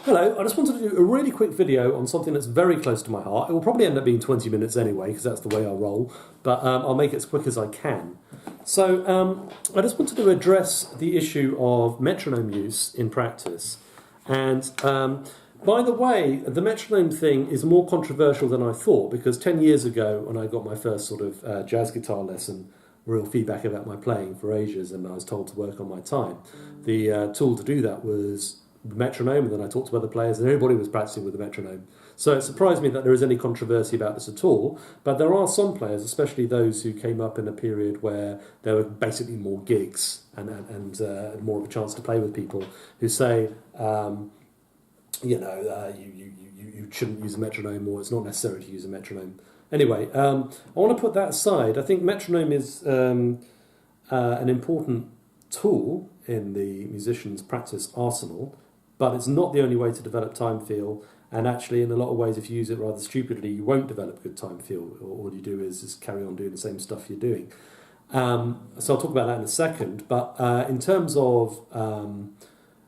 Hello, I just wanted to do a really quick video on something that's very close to my heart. It will probably end up being 20 minutes anyway, because that's the way I roll, but I'll make it as quick as I can. So I just wanted to address the issue of metronome use in practice. And by the way, the metronome thing is more controversial than I thought, because 10 years ago, when I got my first sort of jazz guitar lesson, real feedback about my playing for ages, and I was told to work on my time, the tool to do that was the metronome, and then I talked to other players, and everybody was practicing with the metronome. So it surprised me that there is any controversy about this at all, but there are some players, especially those who came up in a period where there were basically more gigs and more of a chance to play with people, who say, you shouldn't use a metronome, or it's not necessary to use a metronome. Anyway, I want to put that aside. I think metronome is an important tool in the musician's practice arsenal, but it's not the only way to develop time feel, and actually in a lot of ways if you use it rather stupidly you won't develop good time feel. All you do is just carry on doing the same stuff you're doing. So I'll talk about that in a second, but in terms of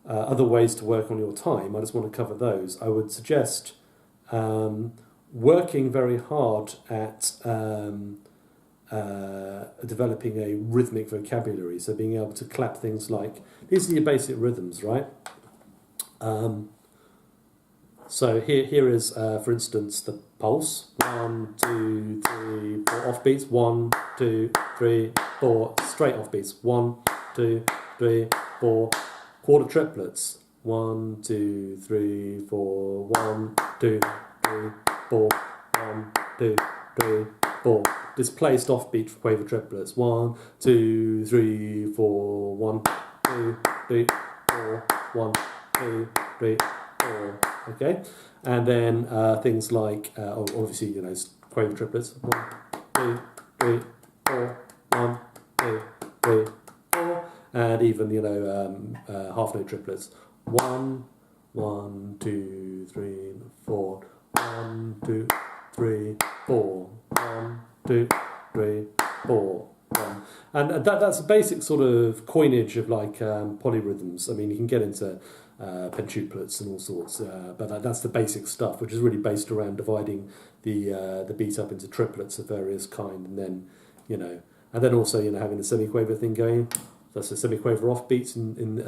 other ways to work on your time, I just want to cover those. I would suggest working very hard at developing a rhythmic vocabulary, so being able to clap things like, these are your basic rhythms, right? So here is, for instance, the pulse. 1, 2, 3, 4 offbeats. 1, 2, 3, 4 straight offbeats. 1, 2, 3, 4 quarter triplets. 1, 2, 3, 4. 1, 2, 3, 4. 1, 2, 3, 4. Displaced offbeat quaver triplets. 1, 2, 3, 4. 1, 2, 3, 4. 1, 2, 3, 4. Okay, and then things like obviously quaver triplets. 1, 2, 3, 4. 1, 2, 3, 4. And even half note triplets. 1, 1, 2, 3, 4. 1, 2, 3, 4. 1, 2, 3, 4. And that's a basic sort of coinage of like polyrhythms. I mean, you can get into pentuplets and all sorts, but that's the basic stuff, which is really based around dividing the beat up into triplets of various kind, and then also having the semiquaver thing going. That's a semiquaver offbeats in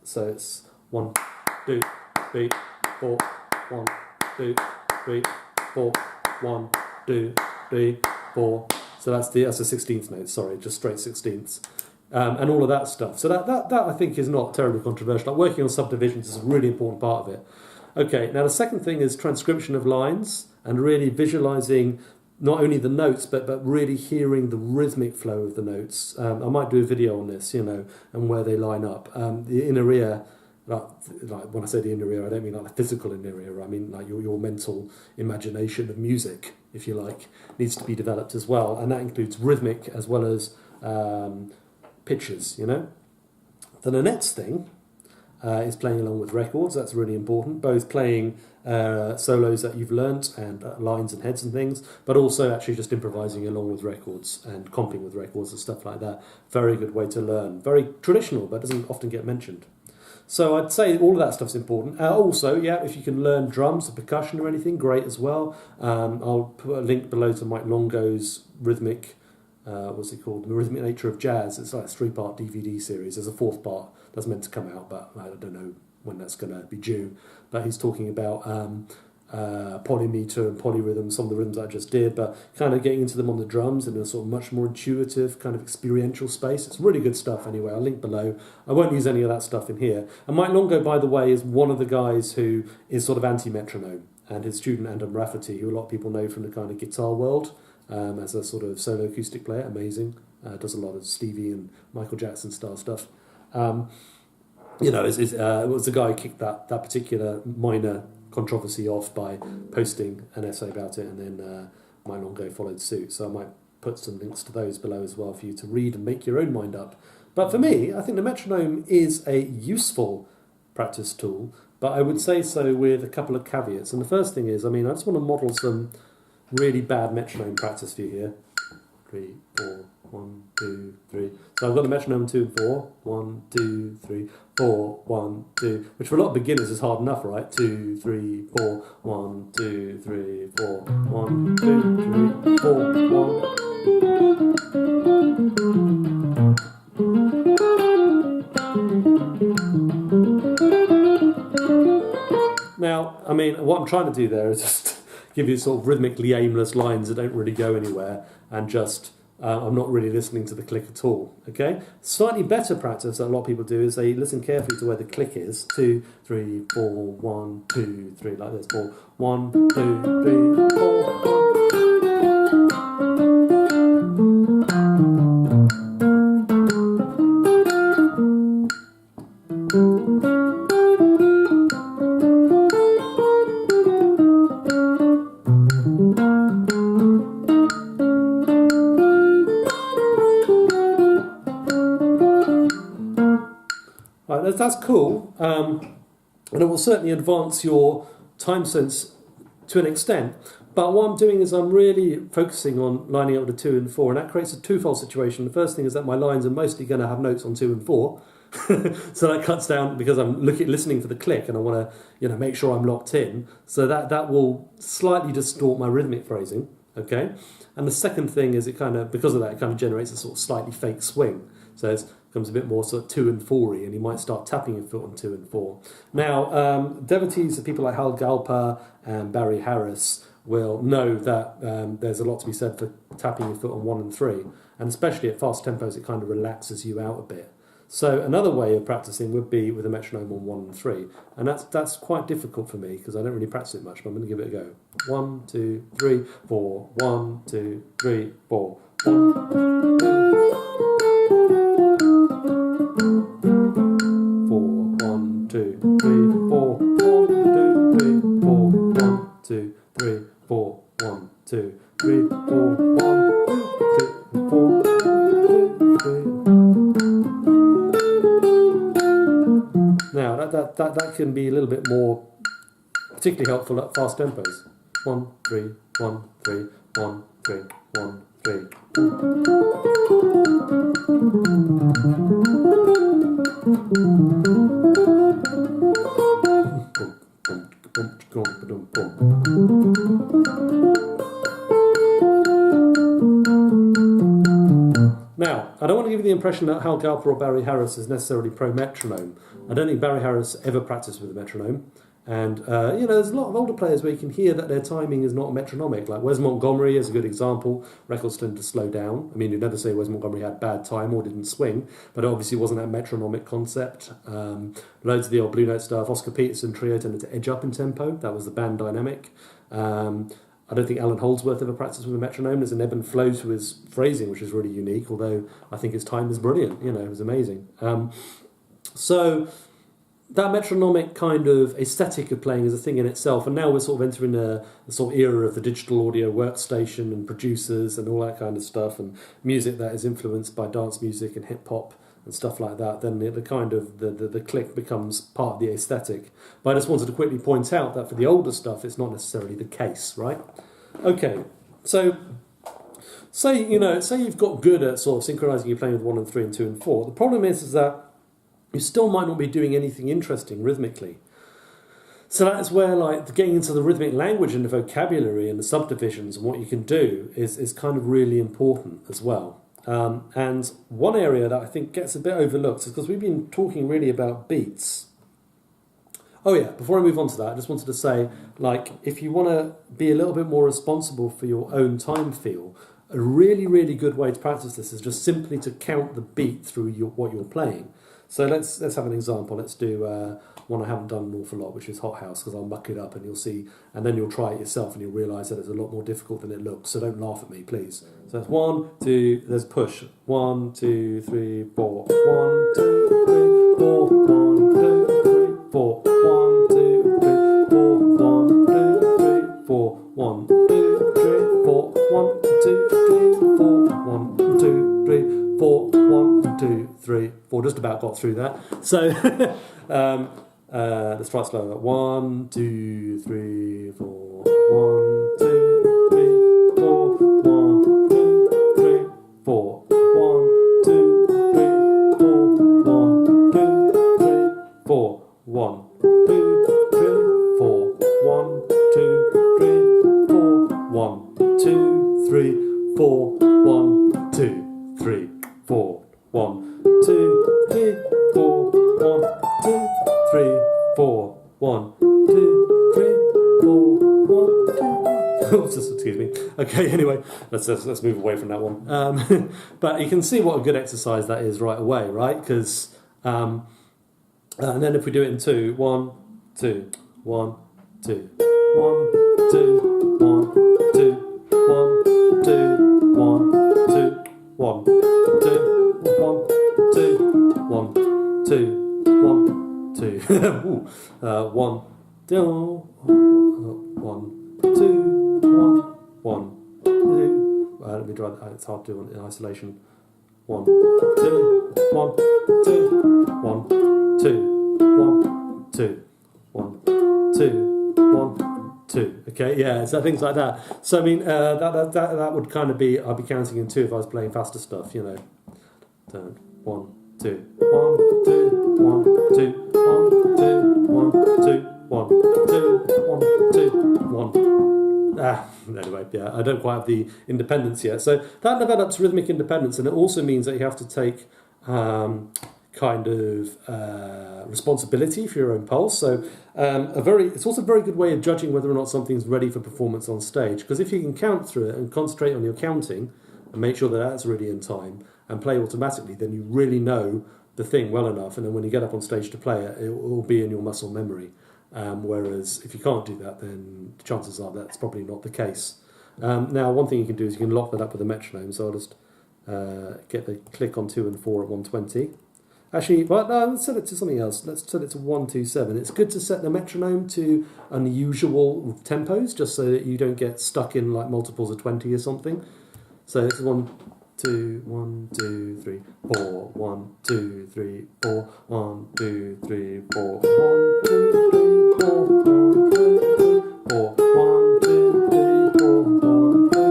so it's 1, 2, 3, 4. 1, 2, 3, 4. 1, 2, 3, 4. So that's a 16th note. Sorry, just straight 16ths. And all of that stuff. So that I think is not terribly controversial. Like working on subdivisions is a really important part of it. Okay, now the second thing is transcription of lines and really visualising not only the notes but really hearing the rhythmic flow of the notes. I might do a video on this, and where they line up. The inner ear, like when I say the inner ear, I don't mean like the physical inner ear. I mean like your mental imagination of music, if you like, needs to be developed as well, and that includes rhythmic as well as pitches, Then the next thing is playing along with records. That's really important, both playing solos that you've learnt and lines and heads and things, but also actually just improvising along with records and comping with records and stuff like that. Very good way to learn. Very traditional, but doesn't often get mentioned. So I'd say all of that stuff's important. Also, if you can learn drums or percussion or anything, great as well. I'll put a link below to Mike Longo's rhythmic, what's it called? The Rhythmic Nature of Jazz. It's like a 3-part DVD series. There's a 4th part that's meant to come out, but I don't know when that's going to be due. But he's talking about polymeter and polyrhythm, some of the rhythms I just did, but kind of getting into them on the drums in a sort of much more intuitive kind of experiential space. It's really good stuff anyway. I'll link below. I won't use any of that stuff in here. And Mike Longo, by the way, is one of the guys who is sort of anti-metronome, and his student Adam Rafferty, who a lot of people know from the kind of guitar world, as a sort of solo acoustic player, amazing. Does a lot of Stevie and Michael Jackson style stuff. It was the guy who kicked that particular minor controversy off by posting an essay about it, and then Mike Longo followed suit. So I might put some links to those below as well for you to read and make your own mind up. But for me, I think the metronome is a useful practice tool, but I would say so with a couple of caveats. And the first thing is, I just want to model some really bad metronome practice for you here. 3, 4, 1, 2, 3. So I've got the metronome 2 and 4. 1, 2, 3, 4, 1, 2. Which for a lot of beginners is hard enough, right? 2, 3, 4. 1, 2, 3, 4. 1, 2, 3, 4. 1. Now, I mean, what I'm trying to do there is just give you sort of rhythmically aimless lines that don't really go anywhere, and just I'm not really listening to the click at all. Okay, slightly better practice that a lot of people do is they listen carefully to where the click is. 2, 3, 4, 1, 2, 3, like this. 4, 1, 2, 3, 4. Right, that's cool, and it will certainly advance your time sense to an extent. But what I'm doing is I'm really focusing on lining up with the 2 and 4, and that creates a twofold situation. The first thing is that my lines are mostly going to have notes on 2 and 4, so that cuts down because I'm listening for the click, and I want to make sure I'm locked in. So that will slightly distort my rhythmic phrasing. Okay, and the second thing is because of that it kind of generates a sort of slightly fake swing. So it becomes a bit more sort of 2 and 4-y, and you might start tapping your foot on 2 and 4. Now, devotees of people like Hal Galper and Barry Harris will know that there's a lot to be said for tapping your foot on 1 and 3, and especially at fast tempos, it kind of relaxes you out a bit. So another way of practicing would be with a metronome on 1 and 3, and that's quite difficult for me because I don't really practice it much, but I'm going to give it a go. 1, 2, 3, 4. 1, 2, 3, 4. 1, 2, 1, 2, 3, 4. 1, 2, 3, 4. 1, 2, 3, 4. 1, 2, 3, 4. 1, 2, 3, 4. 2, 3. Now that can be a little bit more particularly helpful at fast tempos. 1, 3, 1, 3, 1, 3, 1, 3. Now, I don't want to give you the impression that Hal Galper or Barry Harris is necessarily pro-metronome. I don't think Barry Harris ever practiced with a metronome. And, there's a lot of older players where you can hear that their timing is not metronomic. Like Wes Montgomery is a good example. Records tend to slow down. I mean, you'd never say Wes Montgomery had bad time or didn't swing, but it obviously wasn't that metronomic concept. Loads of the old Blue Note stuff. Oscar Peterson Trio tended to edge up in tempo. That was the band dynamic. I don't think Alan Holdsworth ever practiced with a metronome. There's an ebb and flow to his phrasing, which is really unique, although I think his time is brilliant. It was amazing. So that metronomic kind of aesthetic of playing is a thing in itself, and now we're sort of entering the sort of era of the digital audio workstation and producers and all that kind of stuff, and music that is influenced by dance music and hip-hop and stuff like that. Then the click becomes part of the aesthetic. But I just wanted to quickly point out that for the older stuff, it's not necessarily the case, right? Okay, so say you've got good at sort of synchronizing your playing with 1 and 3 and 2 and 4. The problem is that you still might not be doing anything interesting rhythmically. So that's where getting into the rhythmic language and the vocabulary and the subdivisions and what you can do is kind of really important as well. And one area that I think gets a bit overlooked is because we've been talking really about beats. Oh yeah, before I move on to that, I just wanted to say, if you want to be a little bit more responsible for your own time feel, a really, really good way to practice this is just simply to count the beat through what you're playing. So let's have an example. Let's do one I haven't done an awful lot, which is Hot House, because I'll muck it up and you'll see, and then you'll try it yourself and you'll realise that it's a lot more difficult than it looks. So don't laugh at me, please. So that's 1, 2, there's push. 1, 2, 3, 4. 1, 2, 3, 4. 1, 2, 3, 4. 1, 2, 3, 4. 1, 2, 3, 4. 1, 2, 3, 4. 1, 2, 3, 4. 1, 2, 3, 4. 1, 2, 3, 4. Just about got through that. So let's try it slower. 1, 2, 3, 4. 1, 2, 3, 4. 1, 2, 3, 4. two, three, four. 1, 2, 3, 4. 1, 2, 3, 4. 1, 2, 3, 4. 1, 2, 3, 4. 1, 2, 3, 4. 1, 2, 3, 4. 1, 2. Excuse me. Okay, anyway, let's move away from that one. But you can see what a good exercise that is right away, right? Because and then if we do it in 2, 1, 2, 1, 2, 1, 2, 1, 2, 1, 2, 1, 2, 1, 2, 1, 2, 1, 2, 1, 2, 1, 2, 1, 2, 1, 2. Let me try that. It's hard to do in isolation. 1, 2, 1, 2, 1, 2, 1, 2, 1, 2, 1, 2. Okay, yeah, so things like that. So I mean, that would kind of be, I'd be counting in 2 if I was playing faster stuff, you know. 1, 2, 1, 2, 1, 2, 1, 2, 1, 2, 1, 2, 1, 2, 1. Anyway, yeah, I don't quite have the independence yet. So that develops rhythmic independence, and it also means that you have to take kind of responsibility for your own pulse. So it's also a very good way of judging whether or not something's ready for performance on stage. Because if you can count through it and concentrate on your counting and make sure that that's really in time and play automatically, then you really know the thing well enough. And then when you get up on stage to play it, it will be in your muscle memory. Whereas if you can't do that, then chances are that's probably not the case. Now, one thing you can do is you can lock that up with a metronome. So I'll just get the click on 2 and 4 at 120. Actually, well, no, let's set it to something else. Let's set it to 127. It's good to set the metronome to unusual tempos, just so that you don't get stuck in like multiples of 20 or something. So it's 1, 2, 1, 2, 3, 4. 1, 2, 3, 4. 1, 2, 3, 4. 1, 2, 3, 4. 1, 2, 3, 4. 1, 2, 3, 4. 1, 2,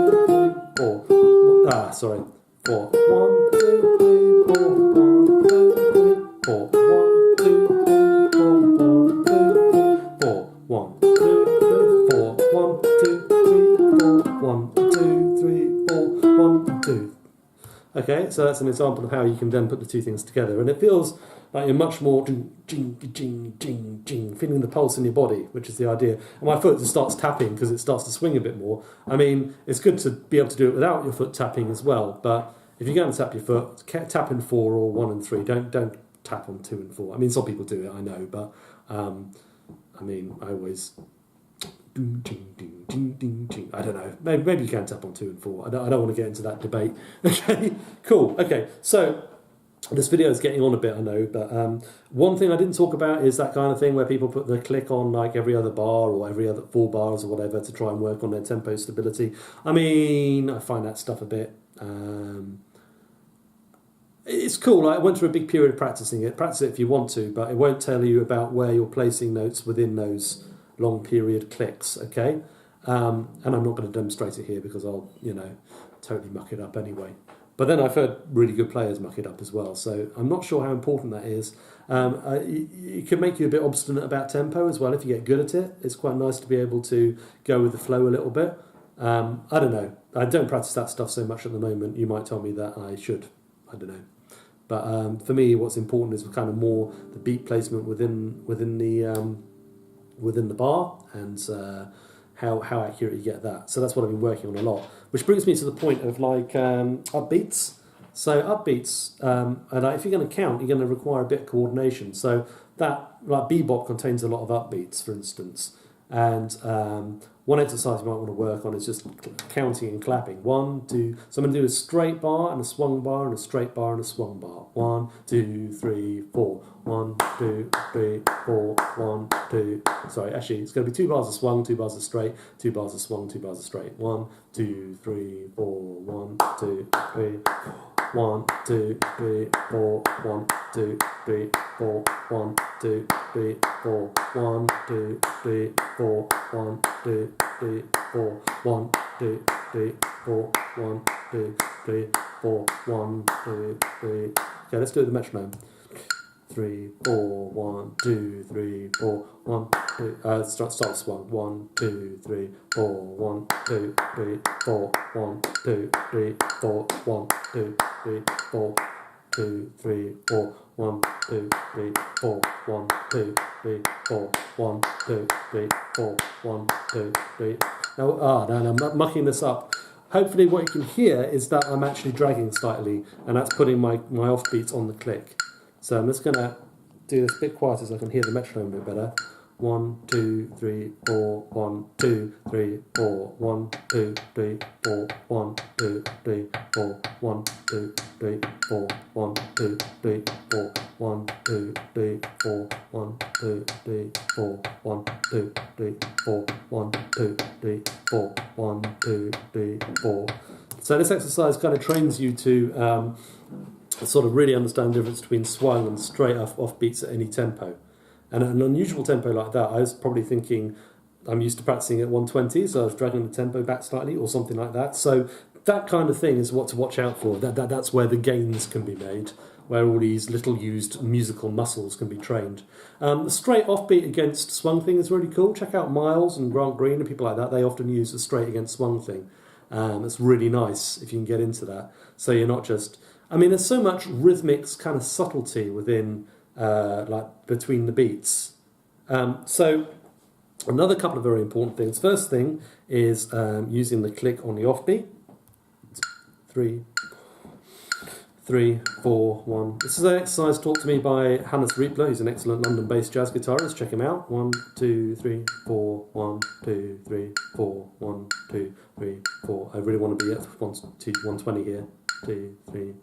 3, 4. Sorry. 4. 1, 2, 3, 4. 1, 2, 3, 4. 1, 2, 3, 4. 1, 2, 3, 4. 1, 2, 3, 4. 1, 2, 3, 4. 1, 2. Okay, so that's an example of how you can then put the two things together, and it feels like you're much more jing, jing, jing, jing, jing, feeling the pulse in your body, which is the idea. And my foot just starts tapping because it starts to swing a bit more. I mean, it's good to be able to do it without your foot tapping as well, but if you're going to tap your foot, tap in 4 or 1 and 3. Don't tap on 2 and 4. I mean, some people do it, I know, but I mean, I always. Ding, ding, ding, ding, ding, ding. I don't know. Maybe you can tap on 2 and 4. I don't want to get into that debate. Okay, cool. Okay, so this video is getting on a bit, I know, but one thing I didn't talk about is that kind of thing where people put the click on like every other bar or every other 4 bars or whatever to try and work on their tempo stability. I mean, I find that stuff a bit. It's cool. I went through a big period of practicing it. Practice it if you want to, but it won't tell you about where you're placing notes within those long period clicks, okay? And I'm not going to demonstrate it here because I'll, totally muck it up anyway. But then I've heard really good players muck it up as well, so I'm not sure how important that is. It can make you a bit obstinate about tempo as well if you get good at it. It's quite nice to be able to go with the flow a little bit. I don't know. I don't practice that stuff so much at the moment. You might tell me that I should. I don't know. But for me, what's important is kind of more the beat placement within the bar and how accurate you get that. So that's what I've been working on a lot. Which brings me to the point of like upbeats. So upbeats, and if you're going to count, you're going to require a bit of coordination. So that like bebop contains a lot of upbeats, for instance. And one exercise you might want to work on is just counting and clapping. 1, 2. So I'm going to do a straight bar and a swung bar and a straight bar and a swung bar. 1, 2, 3, 4. 1, 2, 3, 4. 1, 2. Sorry, actually, it's going to be 2 bars of swung, 2 bars of straight, 2 bars of swung, 2 bars of straight. 1, 2, 3, 4. 1, 2, 3, 4. 1, 2, 3, 4. 1, 2, 3, 4. 1, 2, 3, 4. 1, 2, 3, 4. 1, 2, 3, 4. 1, 2, 3, 4. 1, 2, 3, 4. 1, 2, 3. Okay, let's do the metronome. 3, 3, 4, 1, 2, 3, 4, 1, 2. Stops 1, 1, 2, 3, 4, 1, 2, 3, 4, 1, 2, 3, 4, 1, 2, 3, 4, 2, 3, 4, 1, 2, 3, 4, 1, 2, 3, 4, 1, 2, 3, 4, 1, 2, 3. Now, I'm mucking this up. Hopefully what you can hear is that I'm actually dragging slightly, and that's putting my offbeats on the click. So I'm just going to do this a bit quieter so I can hear the metronome a bit better. 1, 2, 3, 4, 1, 2, 3, 4, 1, 2, 3, 4, 1, 2, 3, 4, 1, 2, 3, 4, 1, 2, 3, 4, 1, 2, 3, 4, 1, 2, 3, 4, 1, 2, 3, 4, 1, 2, 3, 4, 1, 2, 3, 4. So this exercise kind of trains you to sort of really understand the difference between swung and straight off beats at any tempo. And at an unusual tempo like that, I was probably thinking I'm used to practicing at 120, so I was dragging the tempo back slightly or something like that. So that kind of thing is what to watch out for. That's where the gains can be made, where all these little used musical muscles can be trained. The straight offbeat against swung thing is really cool. Check out Miles and Grant Green and people like that. They often use the straight against swung thing. It's really nice if you can get into that. So you're not just... I mean, there's so much rhythmic kind of subtlety within... like between the beats. So another couple of very important things. First thing is using the click on the offbeat. 3, 3, 4, 1. This is an exercise taught to me by Hannes Riepler, who's an excellent London-based jazz guitarist. Check him out. 1, 2, 3, 4, 1, 2, 3, 4, 1, 2, 3, 4. I really want to be at 120 here. 2, 3,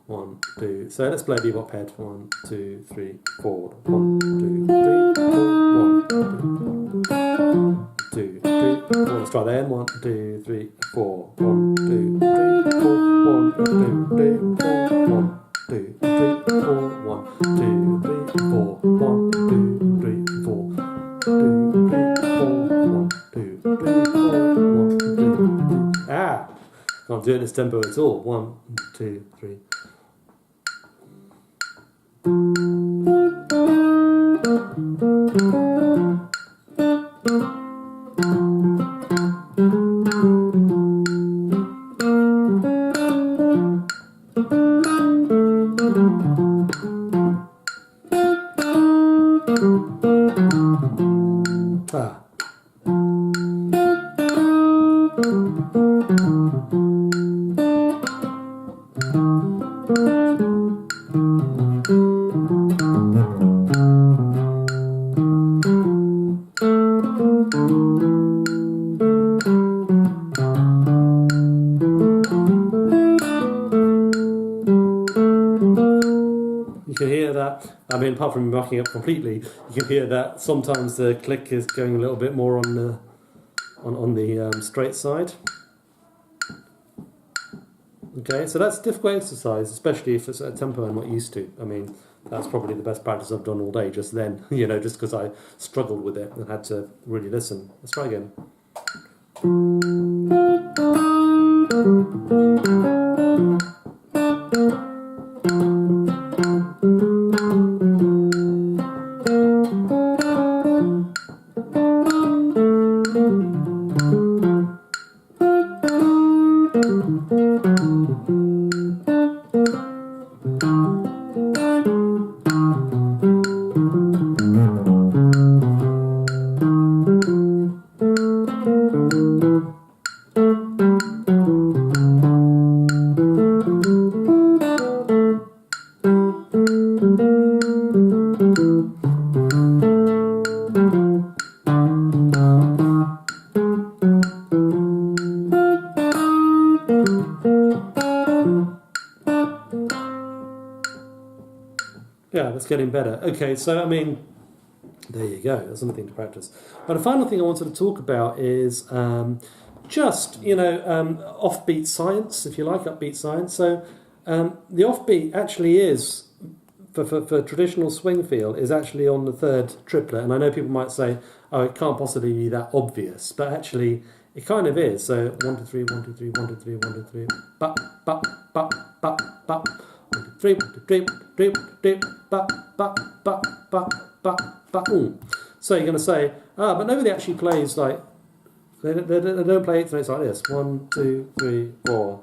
1, 2. So let's play bebop head. 1, 2, 3, 4. 1, 2, 3, 4. 1, 2, 3, 4. Let's try that. 1, 2, 3, 4. 1, 2, 3, 4. 1, 2, 3, 4. 1, 2, 3, 4. 1, 2, 3, 4. 1, 2, 3, 4. 2, 3, 4. 1, 2, 3, 4. 1, 2, 3. Can't do it in this tempo at all. 1, 2, 3. You can hear that, I mean, apart from mucking up completely, you can hear that sometimes the click is going a little bit more on the straight side. Okay, so that's a difficult exercise, especially if it's at a tempo I'm not used to. I mean, that's probably the best practice I've done all day just then, just because I struggled with it and had to really listen. Let's try again. Yeah, that's getting better. Okay, so I mean, there you go. That's another thing to practice. But the final thing I wanted to talk about is offbeat science, if you like, upbeat science. So the offbeat actually is, for traditional swing feel, is actually on the third triplet. And I know people might say, oh, it can't possibly be that obvious, but actually it kind of is. So 1, 2, 3, 1, 2, 3, 1, 2, 3, 1, 2, 3, bop, bop, bop, bop, bop. 1, 2, 3, 1, 2, 3, 1, 2, 3, 1, 2, 3, ba, ba, ba, ba, ba, ba, So you're going to say, but nobody actually plays like, they don't play 8th notes like this. 1, 2, 3, 4.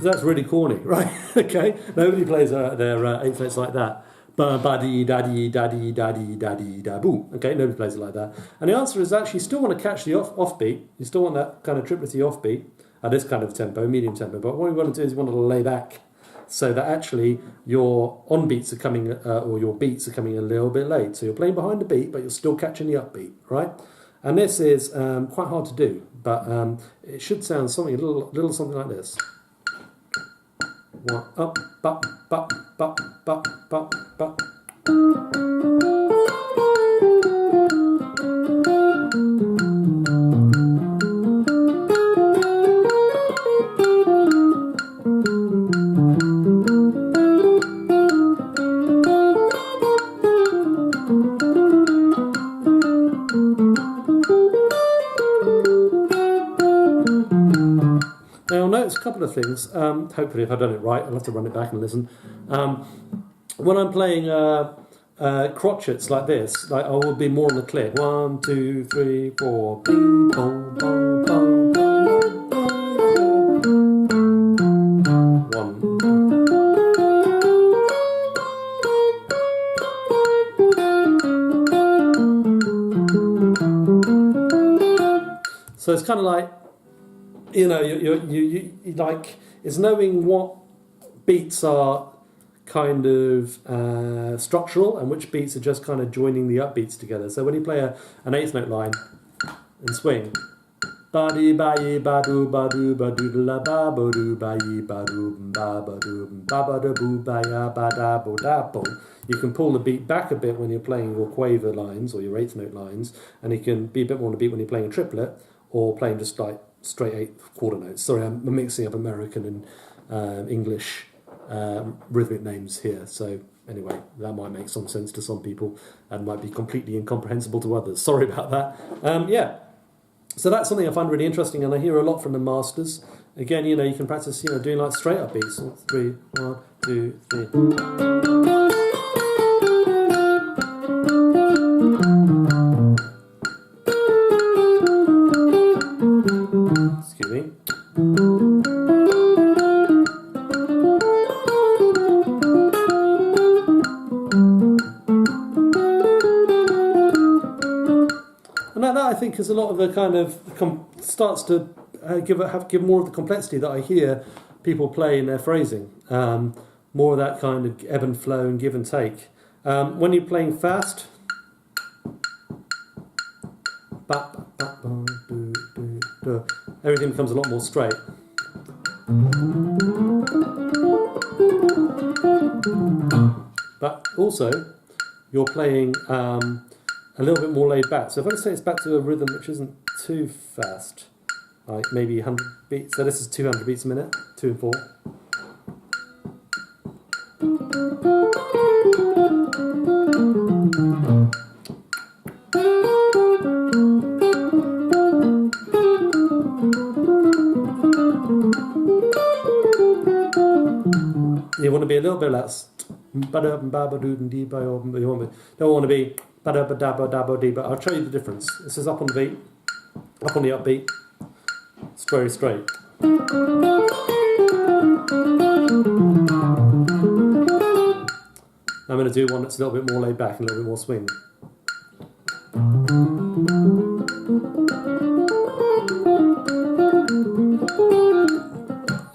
That's really corny, right? Okay, nobody plays their 8th notes like that. Ba ba dee da dee da dee da dee da dee da boom. Okay, nobody plays it like that. And the answer is actually you still want to catch the offbeat. You still want that kind of triplety offbeat at this kind of tempo, medium tempo. But what you want to do is you want to lay back so that actually your on beats are coming or your beats are coming a little bit late. So you're playing behind the beat, but you're still catching the upbeat, right? And this is quite hard to do, but it should sound something a little something like this. 1 up, ba, ba, ba, ba, ba, ba. Now you'll notice a couple of things. Hopefully, if I've done it right, I'll have to run it back and listen. When I'm playing crotchets like this, like I will be more on the click. 1, 2, 3, 4. Bing, bong, bong, bong, bong, bong. 1. So it's kind of like, you know, you like, it's knowing what beats are kind of structural and which beats are just kind of joining the upbeats together. So when you play an 8th note line and swing, ba dee ba yee ba doo ba doo ba doo la ba bo doo ba yee ba doo ba doo ba ba da boo ba ya ba da bo da bo. You can pull the beat back a bit when you're playing your quaver lines or your 8th note lines, and you can be a bit more on the beat when you're playing a triplet or playing just like straight 8th quarter notes. Sorry, I'm mixing up American and English rhythmic names here. So anyway, that might make some sense to some people and might be completely incomprehensible to others. Sorry about that. Yeah. So that's something I find really interesting, and I hear a lot from the masters. Again, you know, you can practice, you know, doing like straight up beats. 3, 1, 2, 3. Excuse me. And that I think is a lot of the kind of starts to give more of the complexity that I hear people play in their phrasing. More of that kind of ebb and flow and give and take. When you're playing fast, everything becomes a lot more straight. But also, you're playing a little bit more laid back. So if I just say it's back to a rhythm which isn't too fast, like maybe 100 beats. So this is 200 beats a minute, 2 and 4. You want to be a little bit less. You don't want to be. But I'll show you the difference. This is up on the beat, up on the upbeat. It's very straight. I'm going to do one that's a little bit more laid back and a little bit more swing.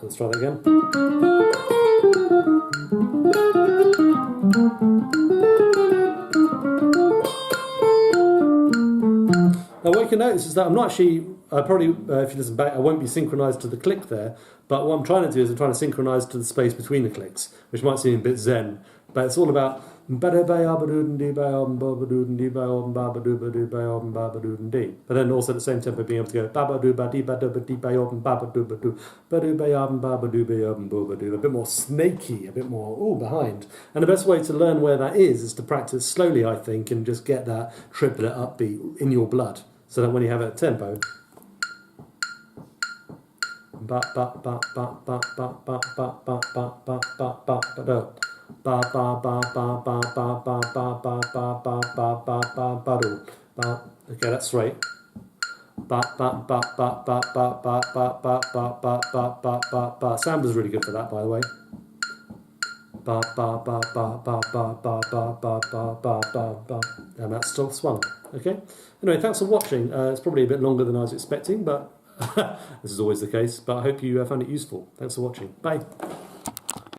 Let's try that again. Now what you can notice is that I'm not actually, probably if you listen back, I won't be synchronised to the click there, but what I'm trying to do is I'm trying to synchronise to the space between the clicks, which might seem a bit zen, but it's all about But then also at the same tempo being able to go a bit more snaky, a bit more behind. And the best way to learn where that is to practice slowly, I think, and just get that triplet upbeat in your blood, so that when you have it at tempo, okay, that's straight. Sam was really good for that, by the way. And that's still swung. Okay. Anyway, thanks for watching. It's probably a bit longer than I was expecting, but this is always the case. But I hope you found it useful. Thanks for watching. Bye.